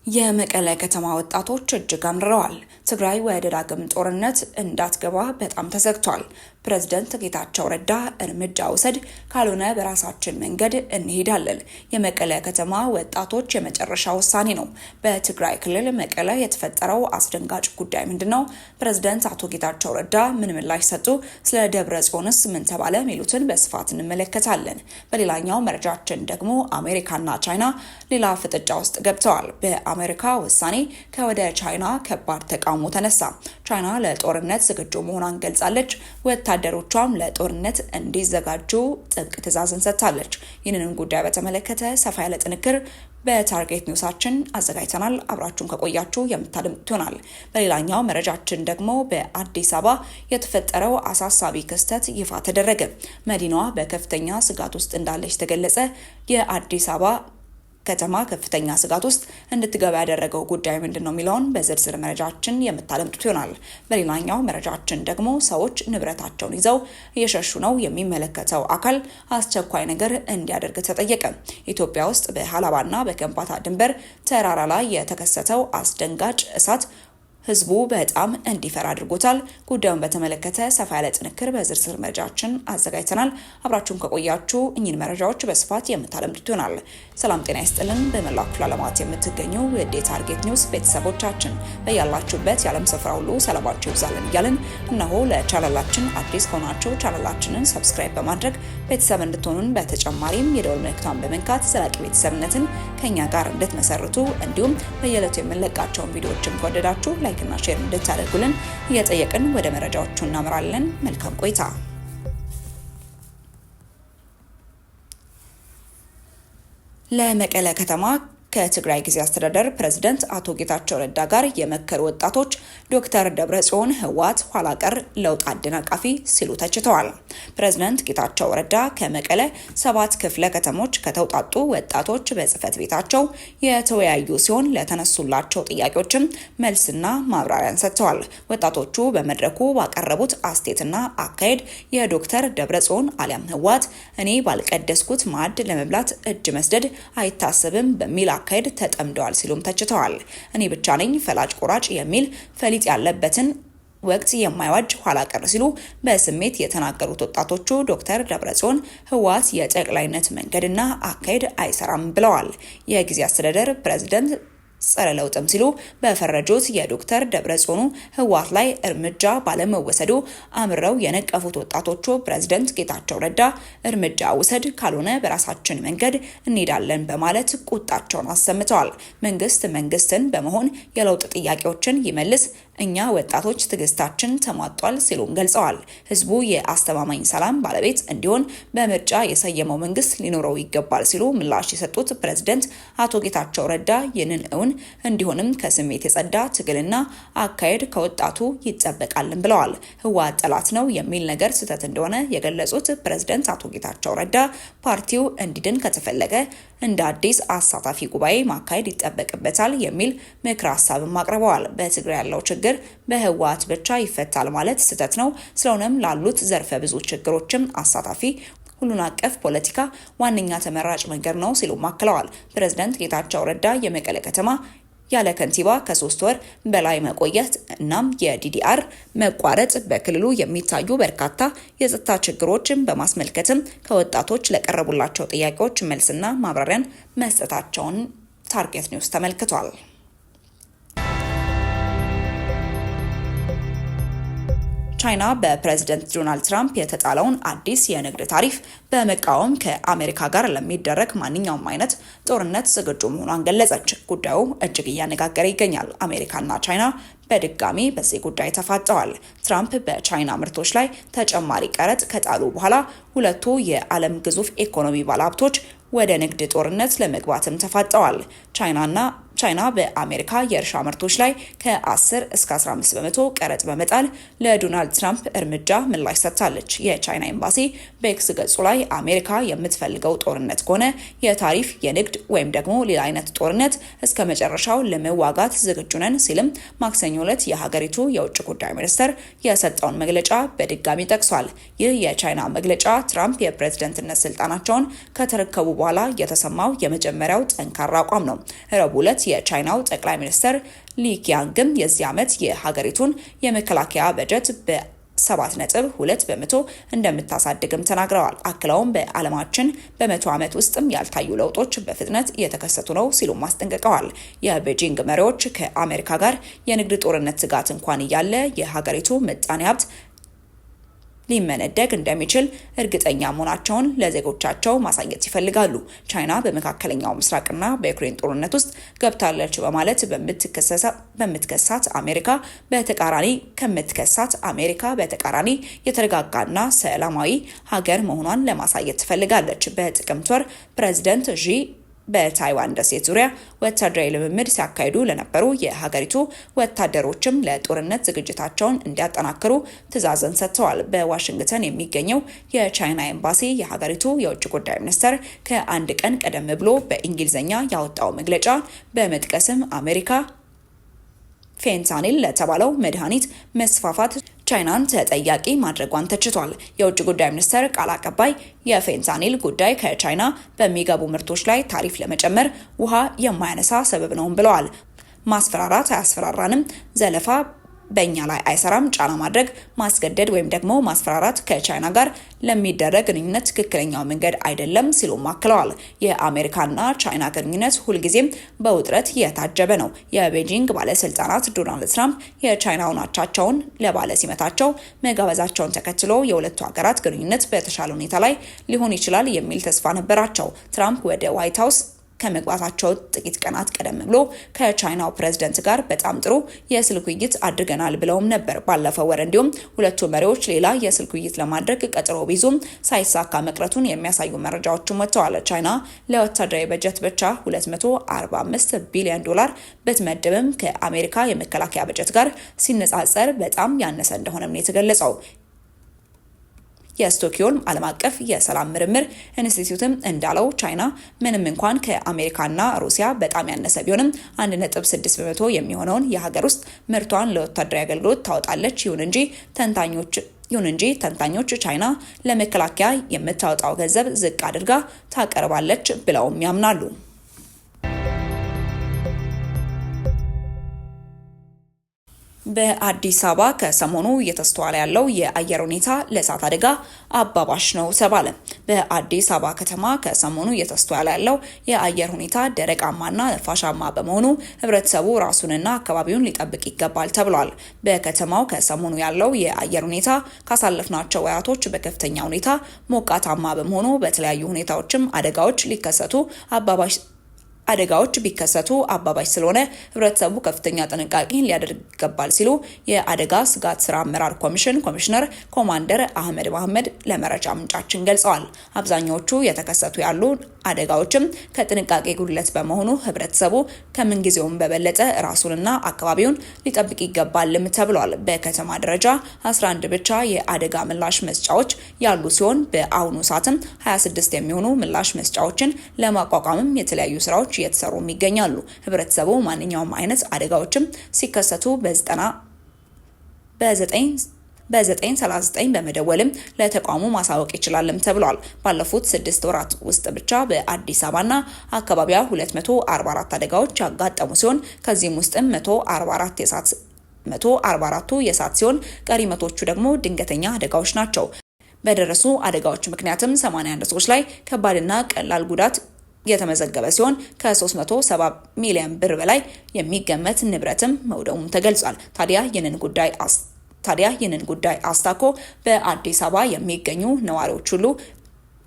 የመቀለ ከተማ ወጣቶች እጅግ አምርረዋል። ትግራይ ወደ ዳግም ጦርነት እንዳትገባ በጣም ተዘግቷል። ፕሬዝዳንት ጌታቸው ረዳ እርምጃ ውሰድ፣ ካልሆነ በራሳችን መንገድ እንሄዳለን። የመቀለ ከተማ ወጣቶች የመጨረሻ ውሳኔ ነው። በትግራይ ክልል መቀለ የተፈጠረው አስደንጋጭ ጉዳይ ምንድነው? ፕሬዝዳንት አቶ ጌታቸው ረዳ ምን ምላሽ ሰጡ? ስለ ደብረ ጽዮንስ ምን ተባለ? ሚሉትን በስፋት እንመለከታለን። በሌላኛው መረጃችን ደግሞ አሜሪካና ቻይና ሌላ ፍጥጫ ውስጥ ገብተዋል። በአሜሪካ ውሳኔ ከወደ ቻይና ከባድ ተቃውሞ ተነሳ። ቻይና ለጦርነት ዝግጁ መሆኗን ገልጻለች። ወታደሮቿም ለጦርነት እንዲዘጋጁ ጥብቅ ትዕዛዝን ሰጥታለች። ይህንን ጉዳይ በተመለከተ ሰፋ ያለ ጥንክር በታርጌት ኒውሳችን አዘጋጅተናል። አብራችሁን ከቆያችሁ የምታደምጡት ይሆናል። በሌላኛው መረጃችን ደግሞ በአዲስ አበባ የተፈጠረው አሳሳቢ ክስተት ይፋ ተደረገ። መዲናዋ በከፍተኛ ስጋት ውስጥ እንዳለች ተገለጸ። የአዲስ አበባ ከተማ ከፍተኛ ስጋት ውስጥ እንድትገባ ያደረገው ጉዳይ ምንድነው የሚለውን በዝርዝር መረጃችን የምታደምጡት ይሆናል። በሌላኛው መረጃችን ደግሞ ሰዎች ንብረታቸውን ይዘው እየሸሹ ነው። የሚመለከተው አካል አስቸኳይ ነገር እንዲያደርግ ተጠየቀ። ኢትዮጵያ ውስጥ በሀላባና በከምባታ ድንበር ተራራ ላይ የተከሰተው አስደንጋጭ እሳት ህዝቡ በጣም እንዲፈራ አድርጎታል። ጉዳዩን በተመለከተ ሰፋ ያለ ጥንክር በዝርዝር መረጃችን አዘጋጅተናል። አብራችሁን ከቆያችሁ እኚህን መረጃዎች በስፋት የምታደምጡት ይሆናል። ሰላም ጤና ይስጥልን። በመላው ክፍለ ዓለማት የምትገኙ የዴ ታርጌት ኒውስ ቤተሰቦቻችን በያላችሁበት የዓለም ስፍራ ሁሉ ሰላማችሁ ይብዛልን እያልን እነሆ ለቻናላችን አዲስ ከሆናችሁ ቻናላችንን ሰብስክራይብ በማድረግ ቤተሰብ እንድትሆኑን በተጨማሪም የደወል ምልክቷን በመንካት ዘላቂ ቤተሰብነትን ከኛ ጋር እንድትመሰርቱ እንዲሁም በየዕለቱ የምንለቃቸውን ቪዲዮዎችን ከወደዳችሁ ላይክ እና ሼር እንድታደርጉልን እየጠየቅን ወደ መረጃዎቹ እናመራለን። መልካም ቆይታ። ለመቀለ ከተማ ከትግራይ ጊዜ አስተዳደር ፕሬዝዳንት አቶ ጌታቸው ረዳ ጋር የመከሩ ወጣቶች ዶክተር ደብረጽዮን ህወሓት ኋላ ቀር ለውጥ አደናቃፊ ሲሉ ተችተዋል። ፕሬዝዳንት ጌታቸው ረዳ ከመቀለ 7 ክፍለ ከተሞች ከተውጣጡ ወጣቶች በጽህፈት ቤታቸው የተወያዩ ሲሆን ለተነሱላቸው ጥያቄዎችም መልስና ማብራሪያን ሰጥተዋል። ወጣቶቹ በመድረኩ ባቀረቡት አስተያየትና አካሄድ የዶክተር ደብረጽዮን አሊያም ህወሓት እኔ ባልቀደስኩት ማዕድ ለመብላት እጅ መስደድ አይታሰብም በሚል አካሄድ ተጠምደዋል ሲሉም ተችተዋል። እኔ ብቻ ነኝ ፈላጭ ቆራጭ የሚል ፈሊጥ ያለበትን ወቅት የማይዋጅ ኋላ ቀር ሲሉ በስሜት የተናገሩት ወጣቶቹ ዶክተር ደብረጽዮን ህወሓት የጠቅላይነት መንገድና አካሄድ አይሰራም ብለዋል። የጊዜ አስተዳደር ፕሬዝዳንት ጸረ ለውጥም ሲሉ በፈረጁት የዶክተር ደብረጽዮኑ ህወሓት ላይ እርምጃ ባለመወሰዱ አምረው የነቀፉት ወጣቶቹ ፕሬዝዳንት ጌታቸው ረዳ እርምጃ ውሰድ፣ ካልሆነ በራሳችን መንገድ እንሄዳለን በማለት ቁጣቸውን አሰምተዋል። መንግስትን በመሆን የለውጥ ጥያቄዎችን ይመልስ፣ እኛ ወጣቶች ትዕግስታችን ተሟጧል ሲሉም ገልጸዋል። ህዝቡ የአስተማማኝ ሰላም ባለቤት እንዲሆን በምርጫ የሰየመው መንግስት ሊኖረው ይገባል ሲሉ ምላሽ የሰጡት ፕሬዝዳንት አቶ ጌታቸው ረዳ ይህንን እውን እንዲሆንም ከስሜት የጸዳ ትግልና አካሄድ ከወጣቱ ይጠበቃልን ብለዋል። ህወሓት ጠላት ነው የሚል ነገር ስህተት እንደሆነ የገለጹት ፕሬዝዳንት አቶ ጌታቸው ረዳ ፓርቲው እንዲድን ከተፈለገ እንደ አዲስ አሳታፊ ጉባኤ ማካሄድ ይጠበቅበታል የሚል ምክር ሀሳብም አቅርበዋል። በትግራይ ያለው ችግር በህወሓት ብቻ ይፈታል ማለት ስህተት ነው። ስለሆነም ላሉት ዘርፈ ብዙ ችግሮችም አሳታፊ ሁሉን አቀፍ ፖለቲካ ዋነኛ ተመራጭ መንገድ ነው ሲሉ አክለዋል። ፕሬዝዳንት ጌታቸው ረዳ የመቀለ ከተማ ያለ ከንቲባ ከ3 ወር በላይ መቆየት እናም የዲዲአር መቋረጥ በክልሉ የሚታዩ በርካታ የጸጥታ ችግሮችን በማስመልከትም ከወጣቶች ለቀረቡላቸው ጥያቄዎች መልስና ማብራሪያን መስጠታቸውን ታርጌት ኒውስ ተመልክቷል። ቻይና በፕሬዝዳንት ዶናልድ ትራምፕ የተጣለውን አዲስ የንግድ ታሪፍ በመቃወም ከአሜሪካ ጋር ለሚደረግ ማንኛውም አይነት ጦርነት ዝግጁ መሆኗን ገለጸች። ጉዳዩ እጅግ እያነጋገረ ይገኛል። አሜሪካና ቻይና በድጋሚ በዚህ ጉዳይ ተፋጠዋል። ትራምፕ በቻይና ምርቶች ላይ ተጨማሪ ቀረጥ ከጣሉ በኋላ ሁለቱ የዓለም ግዙፍ ኢኮኖሚ ባለሀብቶች ወደ ንግድ ጦርነት ለመግባትም ተፋጠዋል። ቻይና በአሜሪካ የእርሻ ምርቶች ላይ ከ10 እስከ 15 በመቶ ቀረጥ በመጣል ለዶናልድ ትራምፕ እርምጃ ምላሽ ሰጥታለች። የቻይና ኤምባሲ በኤክስ ገጹ ላይ አሜሪካ የምትፈልገው ጦርነት ከሆነ የታሪፍ፣ የንግድ ወይም ደግሞ ሌላ አይነት ጦርነት እስከ መጨረሻው ለመዋጋት ዝግጁ ነን ሲልም ማክሰኞ ዕለት የሀገሪቱ የውጭ ጉዳይ ሚኒስትር የሰጠውን መግለጫ በድጋሚ ጠቅሷል። ይህ የቻይና መግለጫ ትራምፕ የፕሬዝዳንትነት ስልጣናቸውን ከተረከቡ በኋላ የተሰማው የመጀመሪያው ጠንካራ አቋም ነው። ረቡዕ ዕለት የቻይናው ጠቅላይ ሚኒስትር ሊ ኪያንግም የዚህ ዓመት የሀገሪቱን የመከላከያ በጀት በ7.2 በመቶ እንደምታሳድግም ተናግረዋል። አክለውም በዓለማችን በመቶ ዓመት ውስጥም ያልታዩ ለውጦች በፍጥነት እየተከሰቱ ነው ሲሉም አስጠንቅቀዋል። የቤጂንግ መሪዎች ከአሜሪካ ጋር የንግድ ጦርነት ስጋት እንኳን እያለ የሀገሪቱ ምጣኔ ሀብት ሊመነደግ እንደሚችል እርግጠኛ መሆናቸውን ለዜጎቻቸው ማሳየት ይፈልጋሉ። ቻይና በመካከለኛው ምስራቅና በዩክሬን ጦርነት ውስጥ ገብታለች በማለት በምትከሳት አሜሪካ በተቃራኒ የተረጋጋና ሰላማዊ ሀገር መሆኗን ለማሳየት ትፈልጋለች። በጥቅምት ወር ፕሬዚደንት ዢ በታይዋን ደሴት ዙሪያ ወታደራዊ ልምምድ ሲያካሂዱ ለነበሩ የሀገሪቱ ወታደሮችም ለጦርነት ዝግጅታቸውን እንዲያጠናክሩ ትዕዛዝን ሰጥተዋል። በዋሽንግተን የሚገኘው የቻይና ኤምባሲ የሀገሪቱ የውጭ ጉዳይ ሚኒስቴር ከአንድ ቀን ቀደም ብሎ በእንግሊዝኛ ያወጣው መግለጫ በመጥቀስም አሜሪካ ፌንታኒል ለተባለው መድኃኒት መስፋፋት ቻይናን ተጠያቂ ማድረጓን ተችቷል። የውጭ ጉዳይ ሚኒስቴር ቃል አቀባይ የፌንታኒል ጉዳይ ከቻይና በሚገቡ ምርቶች ላይ ታሪፍ ለመጨመር ውሃ የማያነሳ ሰበብ ነው ብለዋል። ማስፈራራት አያስፈራራንም፣ ዘለፋ በእኛ ላይ አይሰራም፣ ጫና ማድረግ፣ ማስገደድ ወይም ደግሞ ማስፈራራት ከቻይና ጋር ለሚደረግ ግንኙነት ትክክለኛው መንገድ አይደለም ሲሉም አክለዋል። የአሜሪካና ቻይና ግንኙነት ሁልጊዜም በውጥረት የታጀበ ነው። የቤጂንግ ባለስልጣናት ዶናልድ ትራምፕ የቻይናውን አቻቸውን ለባለ ሲመታቸው መጋበዛቸውን ተከትሎ የሁለቱ ሀገራት ግንኙነት በተሻለ ሁኔታ ላይ ሊሆን ይችላል የሚል ተስፋ ነበራቸው። ትራምፕ ወደ ዋይት ሀውስ ከመግባታቸው ጥቂት ቀናት ቀደም ብሎ ከቻይናው ፕሬዝዳንት ጋር በጣም ጥሩ የስልክ ውይይት አድርገናል ብለውም ነበር። ባለፈው ወር እንዲሁም ሁለቱ መሪዎች ሌላ የስልክ ውይይት ለማድረግ ቀጠሮ ቢይዙም ሳይሳካ መቅረቱን የሚያሳዩ መረጃዎችን ወጥተዋል። ቻይና ለወታደራዊ በጀት ብቻ $245 ቢሊዮን ብትመድብም ከአሜሪካ የመከላከያ በጀት ጋር ሲነጻጸር በጣም ያነሰ እንደሆነም ነው የተገለጸው። የስቶክሆልም ዓለም አቀፍ የሰላም ምርምር ኢንስቲትዩትም እንዳለው ቻይና ምንም እንኳን ከአሜሪካና ሩሲያ በጣም ያነሰ ቢሆንም 1.6 በመቶ የሚሆነውን የሀገር ውስጥ ምርቷን ለወታደራዊ አገልግሎት ታወጣለች። ይሁን እንጂ ተንታኞች ቻይና ለመከላከያ የምታወጣው ገንዘብ ዝቅ አድርጋ ታቀርባለች ብለውም ያምናሉ። በአዲስ አበባ ከሰሞኑ እየተስተዋለ ያለው የአየር ሁኔታ ለእሳት አደጋ አባባሽ ነው ተባለ። በአዲስ አበባ ከተማ ከሰሞኑ እየተስተዋለ ያለው የአየር ሁኔታ ደረቃማና ነፋሻማ በመሆኑ ህብረተሰቡ ራሱንና አካባቢውን ሊጠብቅ ይገባል ተብሏል። በከተማው ከሰሞኑ ያለው የአየር ሁኔታ ካሳለፍናቸው ወራቶች በከፍተኛ ሁኔታ ሞቃታማ በመሆኑ በተለያዩ ሁኔታዎችም አደጋዎች ቢከሰቱ አባባሽ ስለሆነ ህብረተሰቡ ከፍተኛ ጥንቃቄ ሊያደርግ ይገባል ሲሉ የአደጋ ስጋት ስራ አመራር ኮሚሽን ኮሚሽነር ኮማንደር አህመድ መሐመድ ለመረጃ ምንጫችን ገልጸዋል። አብዛኛዎቹ የተከሰቱ ያሉ አደጋዎችም ከጥንቃቄ ጉድለት በመሆኑ ህብረተሰቡ ከምንጊዜውም በበለጠ ራሱንና አካባቢውን ሊጠብቅ ይገባልም ተብሏል። በከተማ ደረጃ 11 ብቻ የአደጋ ምላሽ መስጫዎች ያሉ ሲሆን በአሁኑ ሰዓትም 26 የሚሆኑ ምላሽ መስጫዎችን ለማቋቋምም የተለያዩ ስራዎች እየተሰሩ ይገኛሉ። ህብረተሰቡ ማንኛውም አይነት አደጋዎችም ሲከሰቱ በ939 በመደወልም ለተቋሙ ማሳወቅ ይችላልም ተብሏል። ባለፉት 6 ወራት ውስጥ ብቻ በአዲስ አበባና አካባቢዋ 244 አደጋዎች ያጋጠሙ ሲሆን ከዚህም ውስጥም 144ቱ የእሳት ሲሆን ቀሪ መቶቹ ደግሞ ድንገተኛ አደጋዎች ናቸው። በደረሱ አደጋዎች ምክንያትም 81 ሰዎች ላይ ከባድና ቀላል ጉዳት የተመዘገበ ሲሆን ከ370 ሚሊዮን ብር በላይ የሚገመት ንብረትም መውደሙም ተገልጿል። ታዲያ ይህንን ጉዳይ አስታኮ በአዲስ አበባ የሚገኙ ነዋሪዎች ሁሉ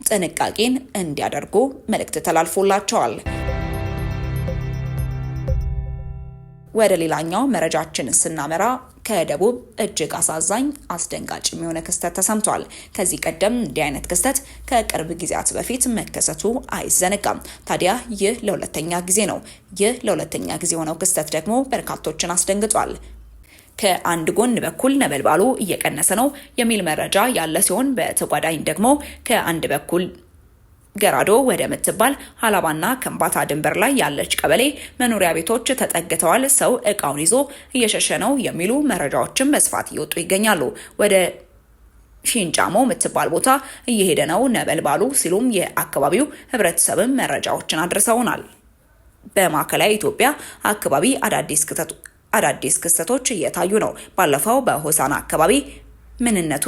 ጥንቃቄን እንዲያደርጉ መልእክት ተላልፎላቸዋል። ወደ ሌላኛው መረጃችን ስናመራ ከደቡብ እጅግ አሳዛኝ አስደንጋጭ የሚሆነ ክስተት ተሰምቷል። ከዚህ ቀደም እንዲህ አይነት ክስተት ከቅርብ ጊዜያት በፊት መከሰቱ አይዘነጋም። ታዲያ ይህ ለሁለተኛ ጊዜ ነው። ይህ ለሁለተኛ ጊዜ የሆነው ክስተት ደግሞ በርካቶችን አስደንግጧል። ከአንድ ጎን በኩል ነበልባሉ እየቀነሰ ነው የሚል መረጃ ያለ ሲሆን በተጓዳኝ ደግሞ ከአንድ በኩል ገራዶ ወደ ምትባል ሀላባና ከምባታ ድንበር ላይ ያለች ቀበሌ መኖሪያ ቤቶች ተጠግተዋል፣ ሰው እቃውን ይዞ እየሸሸ ነው የሚሉ መረጃዎችን በስፋት እየወጡ ይገኛሉ። ወደ ሺንጫሞ ምትባል ቦታ እየሄደ ነው ነበልባሉ ሲሉም የአካባቢው ህብረተሰብም መረጃዎችን አድርሰውናል። በማዕከላዊ ኢትዮጵያ አካባቢ አዳዲስ ክስተቶች እየታዩ ነው። ባለፈው በሆሳና አካባቢ ምንነቱ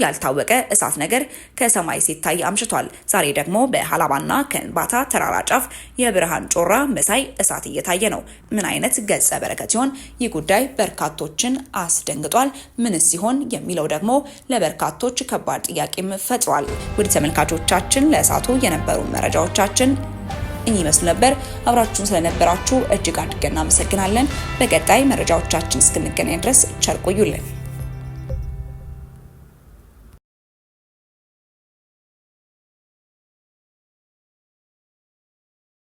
ያልታወቀ እሳት ነገር ከሰማይ ሲታይ አምሽቷል። ዛሬ ደግሞ በሀላባና ከንባታ ተራራ ጫፍ የብርሃን ጮራ መሳይ እሳት እየታየ ነው። ምን አይነት ገጸ በረከት ሲሆን ይህ ጉዳይ በርካቶችን አስደንግጧል። ምንስ ሲሆን የሚለው ደግሞ ለበርካቶች ከባድ ጥያቄም ፈጥሯል። ውድ ተመልካቾቻችን ለእሳቱ የነበሩ መረጃዎቻችን ይመስሉ ነበር። አብራችሁን ስለነበራችሁ እጅግ አድርገን እናመሰግናለን። በቀጣይ መረጃዎቻችን እስክንገናኝ ድረስ ቸር ቆዩልን።